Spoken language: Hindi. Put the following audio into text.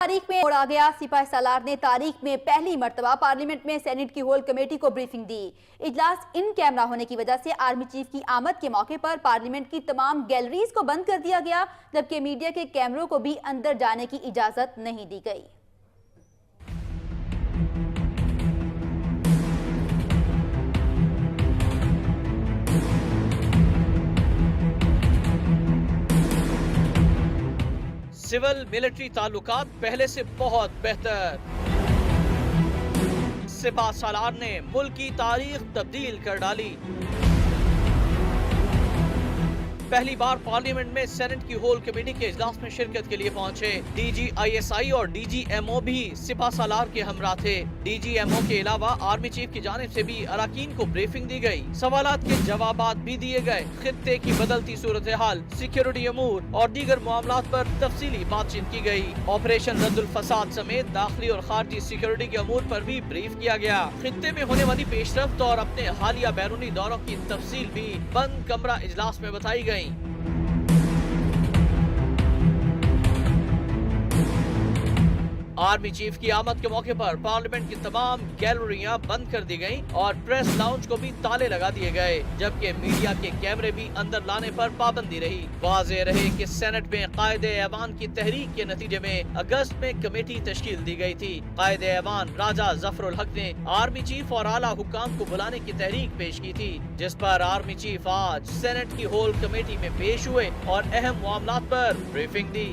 तारीख में उड़ा गया। सिपाही सालार ने तारीख में पहली मर्तबा पार्लियामेंट में सेनेट की होल कमेटी को ब्रीफिंग दी। इजलास इन कैमरा होने की वजह से आर्मी चीफ की आमद के मौके पर पार्लियामेंट की तमाम गैलरीज को बंद कर दिया गया, जबकि मीडिया के कैमरों को भी अंदर जाने की इजाजत नहीं दी गई। सिविल मिलिट्री ताल्लुकात पहले से बहुत बेहतर। सिपा सालार ने मुल्क की तारीख तब्दील कर डाली। पहली बार पार्लियामेंट में सेनेट की होल कमेटी के इजलास में शिरकत के लिए पहुंचे। DGISI और DGMO भी सिपा सालार के हमरा थे। DGMO के अलावा आर्मी चीफ की जानिब से भी अरकान को ब्रीफिंग दी गई, सवालात के जवाबात भी दिए गए। खित्ते की बदलती सूरत हाल, सिक्योरिटी अमूर और दीगर मामलात पर तफसीली बातचीत की गई। ऑपरेशन रद्दुल फसाद समेत दाखिली और खारजी सिक्योरिटी के अमूर पर भी ब्रीफ किया गया। खित्ते में होने वाली पेशरफ्त और अपने हालिया बैरूनी दौरों की तफसील भी बंद कमरा इजलास में बताई गई। आर्मी चीफ की आमद के मौके पर पार्लियामेंट की तमाम गैलरियां बंद कर दी गईं और प्रेस लाउंज को भी ताले लगा दिए गए, जबकि मीडिया के कैमरे भी अंदर लाने पर पाबंदी रही। वाज़ेह रहे कि सेनेट में कायदे-ए-ऐवान की तहरीक के नतीजे में अगस्त में कमेटी तश्कील दी गई थी। कायदे-ए-ऐवान राजा जफरुल हक ने आर्मी चीफ और आला हुक्काम को बुलाने की तहरीक पेश की थी, जिस पर आर्मी चीफ आज सेनेट की होल कमेटी में पेश हुए और अहम मामलात पर ब्रीफिंग दी।